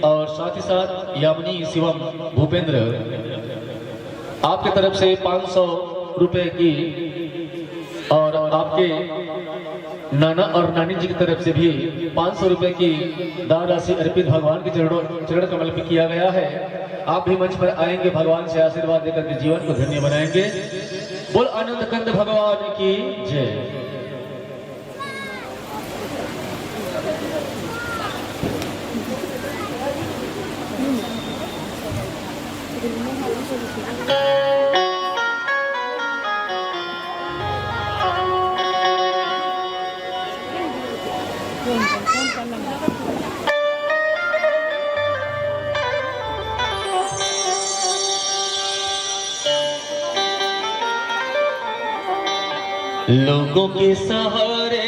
और साथ ही साथ यामिनी शिवम भूपेंद्र आपके तरफ से 500 रुपए की, और आपके नाना और नानी जी की तरफ से भी 500 रुपए की दान राशि अर्पित भगवान के चरण कमल में किया गया है। आप भी मंच पर आएंगे, भगवान से आशीर्वाद देकर के जीवन को धन्य बनाएंगे। बोल आनंद कंद भगवान की जय। लोगों के सहारे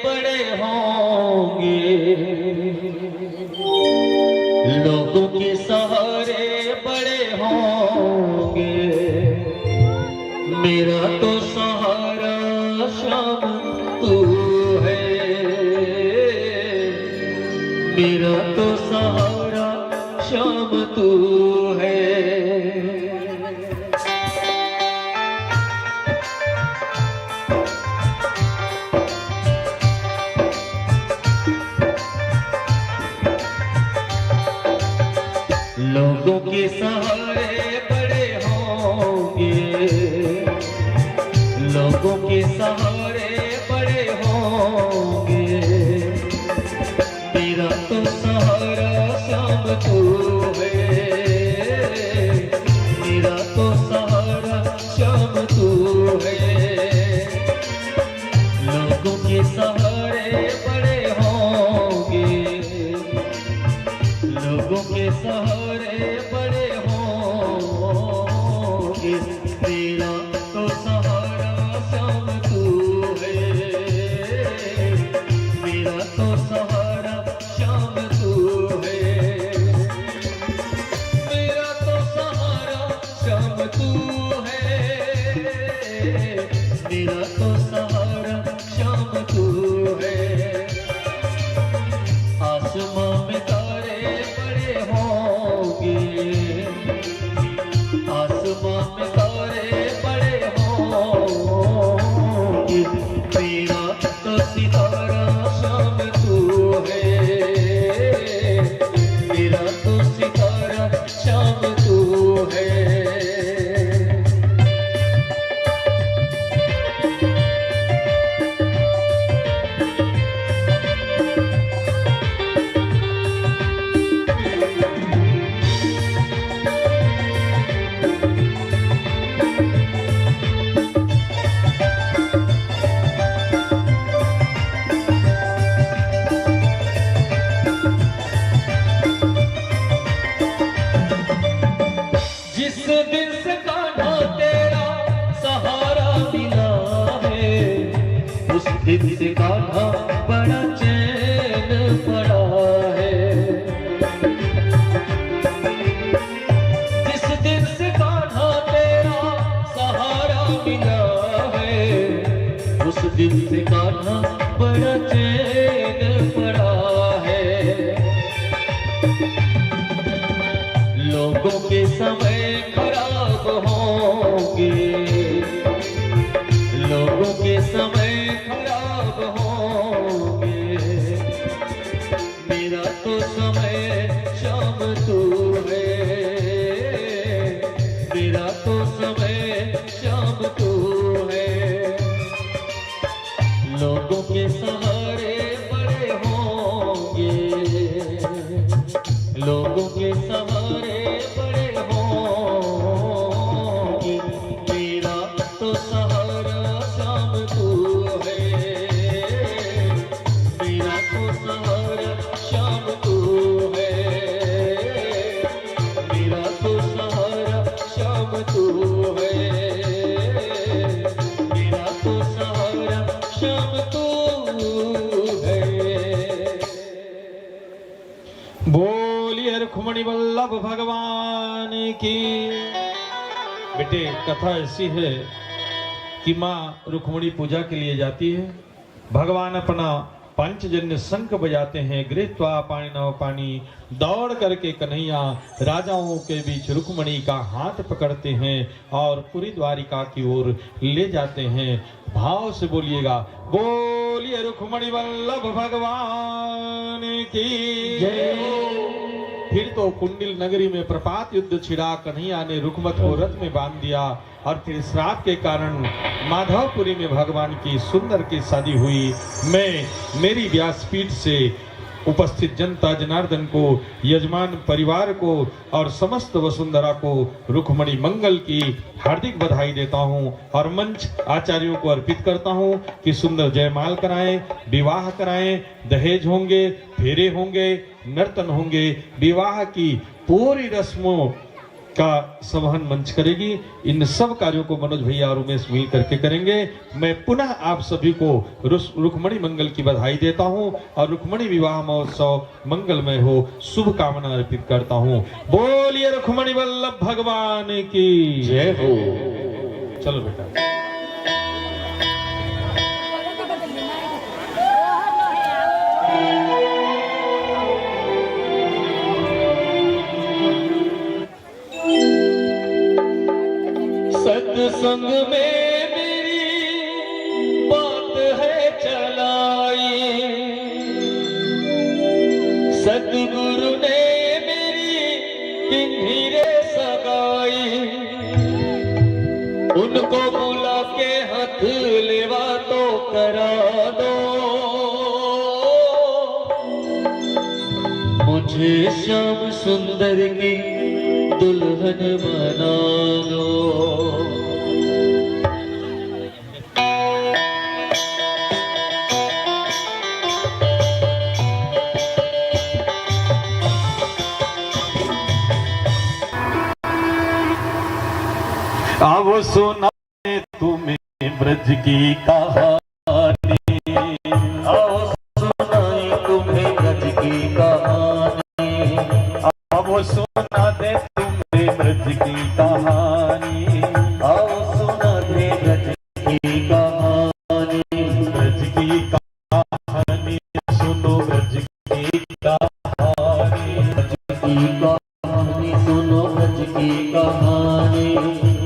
बड़े होंगे, लोगों के सहारे बड़े होंगे, मेरा तो सहारा शाम तू है, मेरा तो सहारा शाम तू है। लोगों के सहारे बड़े होंगे, लोगों के सहारे बड़े होंगे, तेरा तो सहारा शाम तू है, मेरा तो सहारा शाम तू है। लोगों के सहारे बड़े होंगे, लोगों के सहारे बड़े होंगे, तेरा तो सहारा शाम तू है, मेरा तो सहारा शाम तू है, मेरा तो सहारा शाम तू है, मेरा तो सहारा शाम तू है। आसमां में तारे बड़े होंगे, आसमां में तारे बड़े होंगे, तेरा तो सितारा शाम तू है, तेरा तो सितारा शाम तू है। जिस दिन से कान्हा तेरा सहारा मिला है, उस दिन से कान्हा बड़ा चैन पड़ा है। जिस दिन से कान्हा तेरा सहारा मिला है, उस दिन से कान्हा बड़ा चैन पड़ा है। लोगों के समय खराब होंगे, लोगों के समय खराब होंगे, मेरा तो समय शाम तू है, मेरा तो समय शाम तू है। लोगों के सहारे बड़े होंगे, लोगों के सहारे बड़े होंगे, तेरा तो सहारा शाम तू है, मेरा तो सहारा शाम तू है, मेरा तो सहारा शाम तू है, मेरा तो सहारा शाम तू है। बोलिए रुक्मणी वल्लभ भगवान की। बेटे कथा ऐसी है कि माँ रुक्मणी पूजा के लिए जाती है, भगवान अपना पंचजन्य शंख बजाते हैं। गृहीत्वा पाणिनौ पाणी, दौड़ करके कन्हैया राजाओं के बीच रुक्मणी का हाथ पकड़ते हैं और पूरी द्वारिका की ओर ले जाते हैं। भाव से बोलिएगा, बोलिए रुक्मणी वल्लभ भगवान की जय। फिर तो कुंडिल नगरी में प्रपात युद्ध छिड़ा। कन्हैया ने रुक्मत को रथ में बांध दिया और फिर श्राप के कारण माधवपुरी में भगवान की सुंदर की शादी हुई। मैं मेरी व्यासपीठ से उपस्थित जनता जनार्दन को, यजमान परिवार को और समस्त वसुंधरा को रुक्मणी मंगल की हार्दिक बधाई देता हूं और मंच आचार्यों को अर्पित करता हूं कि सुंदर जयमाल कराएं, विवाह कराएं, दहेज होंगे, फेरे होंगे, नर्तन होंगे। विवाह की पूरी रस्मों का संवहन मंच करेगी। इन सब कार्यों को मनोज भैया और उमेश मिल करके करेंगे। मैं पुनः आप सभी को रुक्मणी मंगल की बधाई देता हूं और रुक्मणी विवाह महोत्सव मंगलमय हो, शुभकामना अर्पित करता हूं। बोलिए रुक्मणी वल्लभ भगवान की जय हो। चलो बेटा। सत्संग में मेरी बात है चलाई, सतगुरु ने मेरी किन्हीं सगाई। उनको बुला के हाथ लेवा तो करा दो, मुझे श्याम सुंदर की दुल्हन बना दो। अब सुनाए तुम्हें ब्रज की कहानी, आओ सुनाई तुम्हें ब्रज की कहानी। अब सुना दे तुम्हें ब्रज की कहानी, आओ सुना दे ब्रज की कहानी। ब्रज की कहानी सुनो, ब्रज की कहानी, ब्रज की कहानी सुनो, ब्रज की कहानी।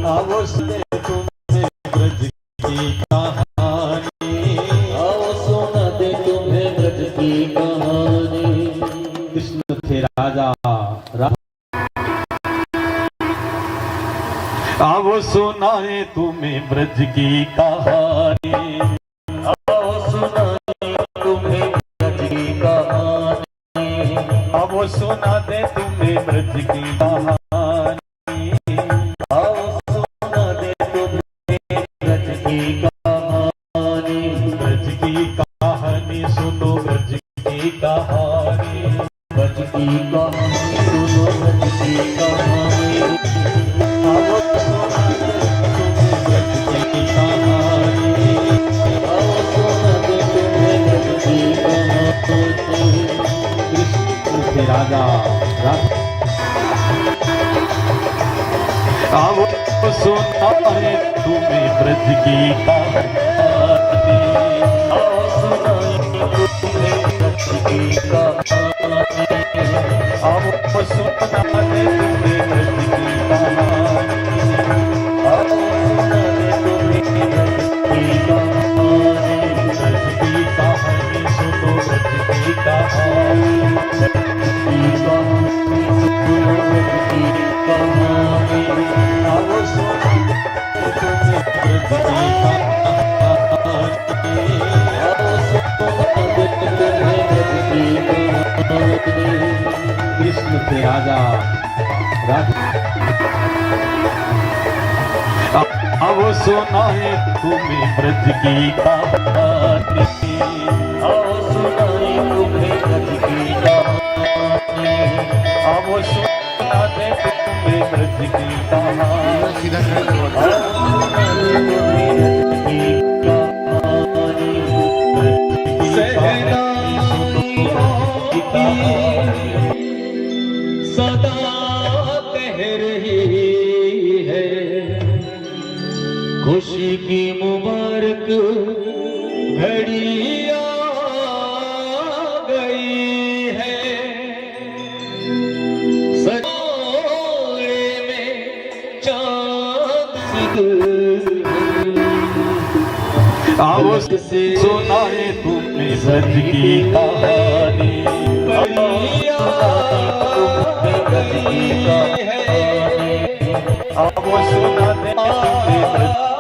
आओ सुने तुम्हें ब्रज की कहानी, आओ सुना दे तुम्हें ब्रज की कहानी। कृष्ण थे राजा, आओ सुनाए तुम्हें ब्रज की कहानी, आओ सुनाए तुम्हें ब्रज की कहानी। आओ सुना दे तुम्हें ब्रज की कहानी, आओ सुना दे तुम्हें ब्रज की कहानी। ब्रज की कहानी सुनो, ब्रज की कहानी, ब्रज की कहानी सुनो, ब्रज की कहानी। आओ सुना दे तुम्हें ब्रज की कहानी, आओ सुना दे तुम्हें ब्रज की कहानी। कृष्ण थे राजा, आओ सुनाए तुम्हें ब्रज की कहानी, आओ सुनाए तुम्हें ब्रज की कहानी। आओ सुना दे तुम्हें ब्रज की कहानी, आओ सुना दे तुम्हें ब्रज की कहानी। ब्रज की कहानी सुनो, ब्रज की कहानी, ब्रज की कहानी सुनो, ब्रज की कहानी। आओ सुना दे तुम्हें ब्रज की कहानी, आओ सुना दे तुम्हें ब्रज की कहानी। कृष्ण थे राजा, अब सुनाए तुम्हें ब्रज की कहानी, आओ सुनाए तुम्हें ब्रज की कहानी। अब सुना दे तुम्हें ब्रज की कहानी, आओ सुना दे तुम्हें ब्रज की कहानी। सदा कह रही है, खुशी की मुबारक घड़ी आई सुनाए तुमने ब्रज की कहानी, अब वो सुनाते तुमने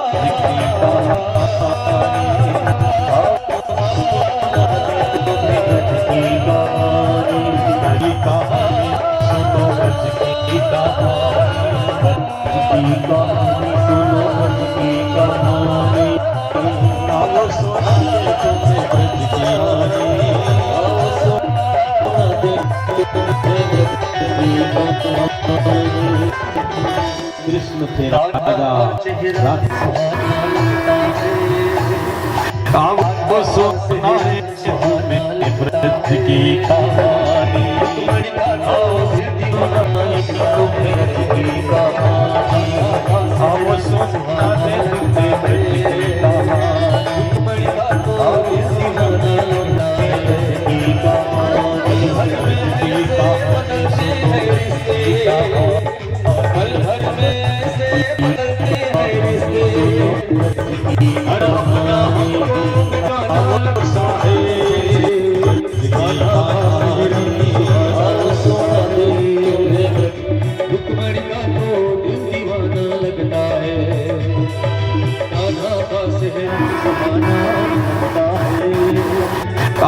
ब्रज की कहानी, सुनो ब्रज की कहानी, सुनो ब्रज की कहानी, अब सुनाते तुमने ब्रज की कहानी। कृष्ण थे राजा अब सुनाए तुम्हें ब्रज की कहानी, अब सुनाते तुम्हें ब्रज की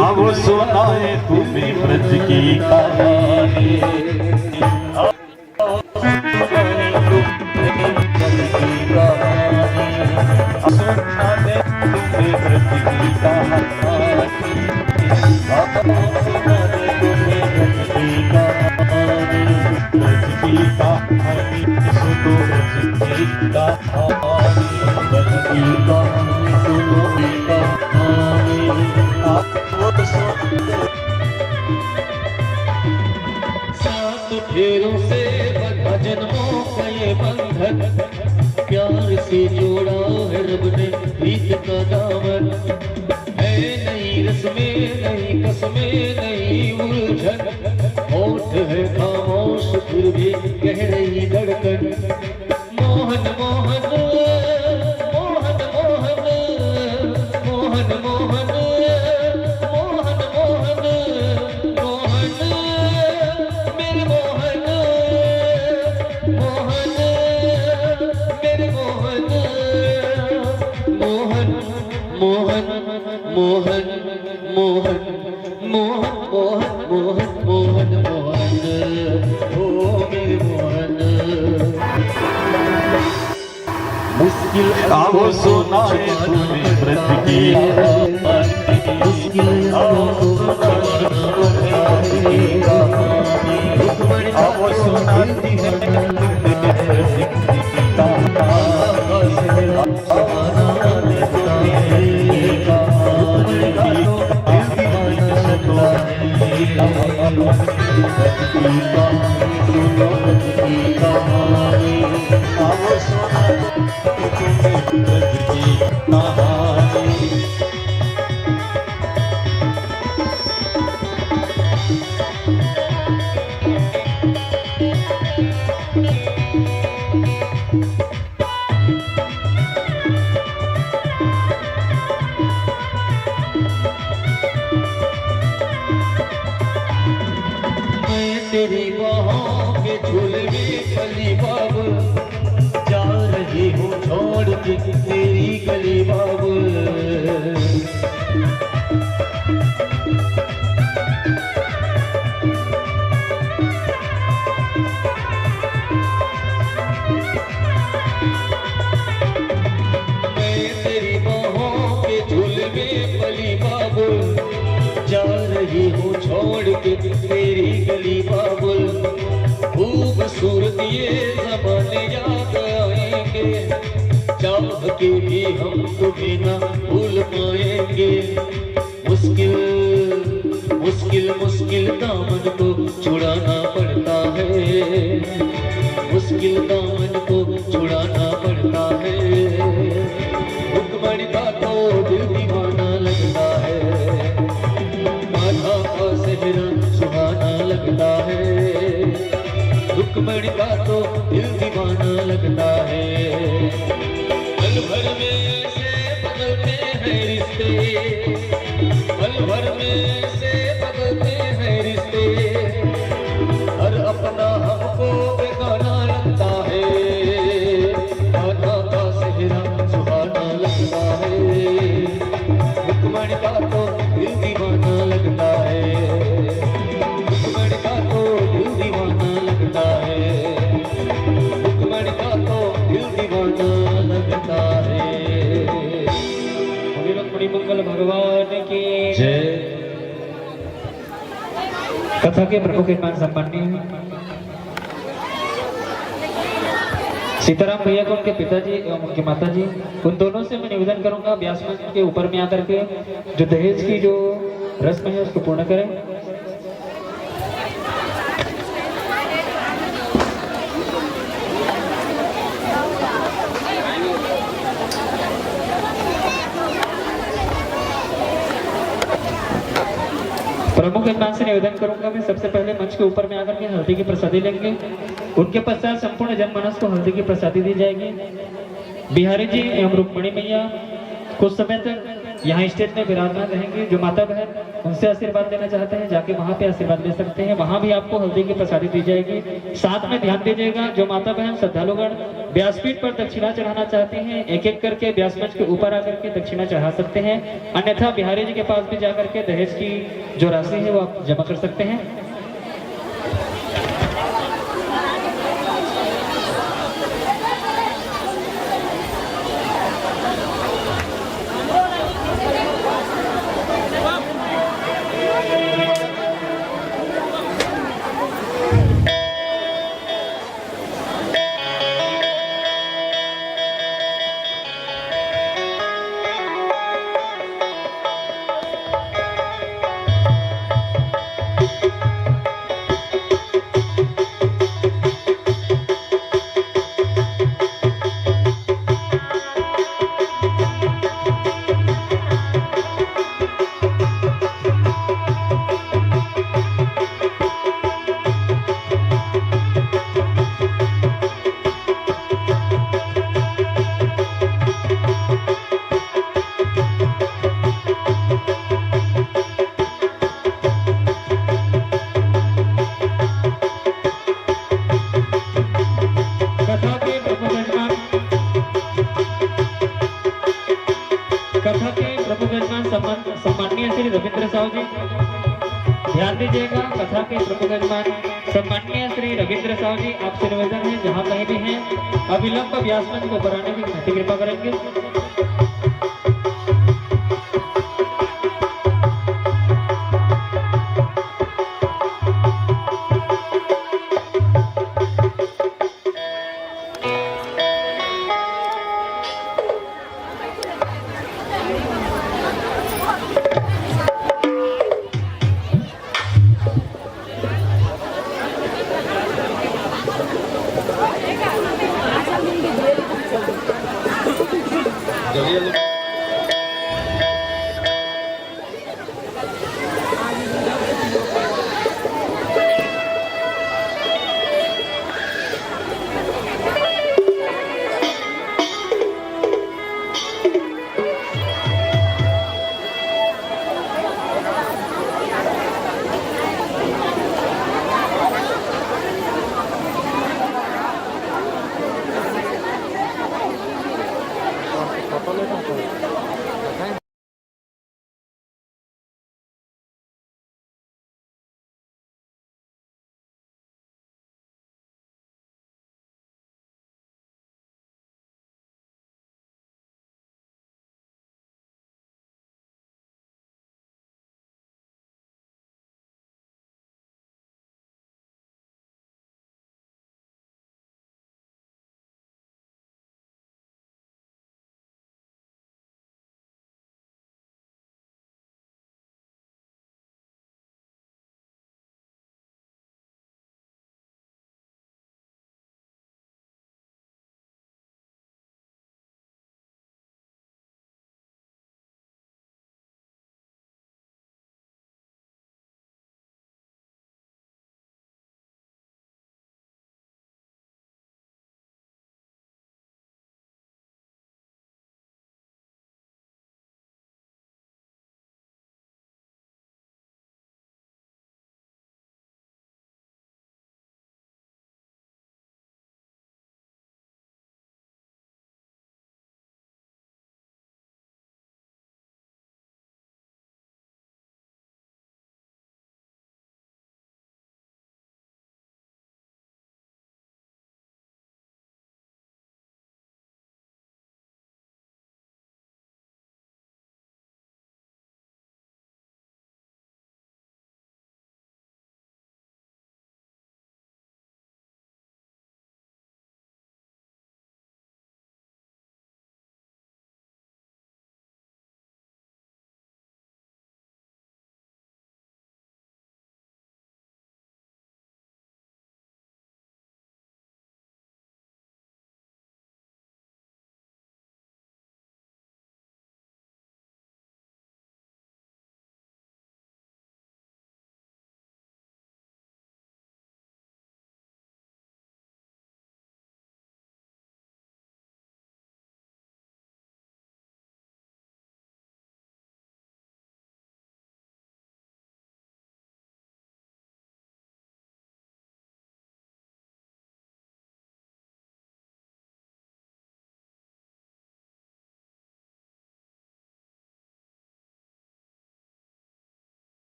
अब सुनाए तुम्हें ब्रज की कहानी, सुनाते तुम्हें ब्रज की कहानी, सुनाते तुम्हें ब्रज की कहानी, ब्रज की कहानी, सुनो ब्रज की कहानी, ब्रज की कहानी, सुनो की कहानी। सात फेरों से बंधा जन्मों का ये बंधन, प्यार से जोड़ा है रब ने प्रीत का दामन, है नई रस्में नई कसमें नई उलझन, होठ है खामोश फिर भी कह रही धड़कन, मोहन मोहन मोहन मोहन मोहन मोहन मोहन मोहन मोहन मोहन मोहन मोहन मोहन ओ मेरे मोहन। मुश्किल अब सुनाए तुम्हें ब्रज की मुश्किल अब सुनाती है तेरी बाहों के झूले में गली बाबू, जा रही हूँ छोड़ के तेरी गली बाबू, मैं तेरी बाहों के झूले में गली बाबू, जा रही हूँ छोड़ के तेरी गली बाबुल, खूबसूरत ये ज़माने याद आएंगे, चाह के भी हम तुम्हें ना भूल पाएंगे, मुश्किल मुश्किल मुश्किल दामन को छुड़ाना पड़ता है, मुश्किल दामन को छुड़ाना पड़ता है, रुकमणी का तो दिल दीवाना लगता है, सुहाना लगता है, रुकमणी का तो दिल दीवाना लगता है, पल भर में से बदलते हैं रिश्ते, पल भर में से बदलते हैं रिश्ते, हर अपना हमको बेगाना लगता है, आना का सेहरा सुहाना लगता है, रुक्मणी का तो दिल दीवाना लगता है, रुक्मणी का तो दिल दीवाना लगता है, रुक्मणी का तो दिल दीवाना लगता है। रुक्मणी मंगल भगवान की जय। कथा के प्रमुख यजमान सम्माननीय सीताराम भैया को उनके पिताजी एवं उनकी माताजी, उन दोनों से मैं निवेदन करूंगा व्यास मंच के ऊपर में आकर के जो दहेज की जो रस्म है उसको पूर्ण करें। प्रमुख यजमान से निवेदन करूंगा मैं सबसे पहले मंच के ऊपर में आकर के हल्दी की प्रसादी लेंगे, उनके पश्चात संपूर्ण जनमानस को हल्दी की प्रसादी दी जाएगी। बिहारी जी एवं रुक्मणी मैया कुछ समय तक यहाँ स्टेज में विराजमान रहेंगे। जो माता बहन उनसे आशीर्वाद लेना चाहते हैं जाके वहाँ पे आशीर्वाद ले सकते हैं, वहाँ भी आपको हल्दी की प्रसादी दी जाएगी। साथ में ध्यान दीजिएगा जो माता बहन श्रद्धालुगण व्यासपीठ पर दक्षिणा चढ़ाना चाहते हैं एक एक करके व्यास मंच के ऊपर आकर के दक्षिणा चढ़ा सकते हैं, अन्यथा बिहारी जी के पास भी जाकर के दहेज की जो राशि है वो आप जमा कर सकते हैं। कथा के प्रमुख यजमान सम्माननीय श्री रविंद्र साहू जी, ध्यान दीजिएगा। कथा के प्रमुख यजमान सम्माननीय श्री रविंद्र साहू जी, आपसे निवेदन है जहाँ कहीं भी हैं अविलंब व्यास मंच को बनाने की महती कृपा करेंगे।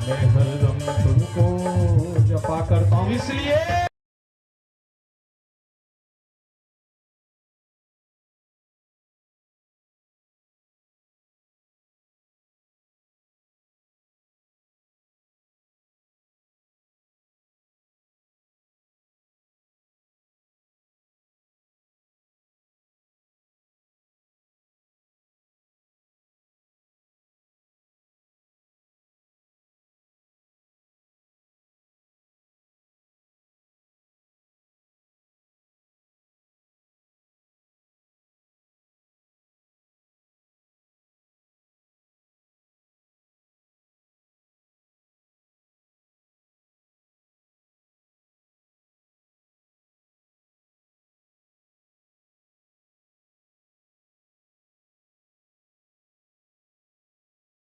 मैं हरदम तुमको जपा करता हूँ, इसलिए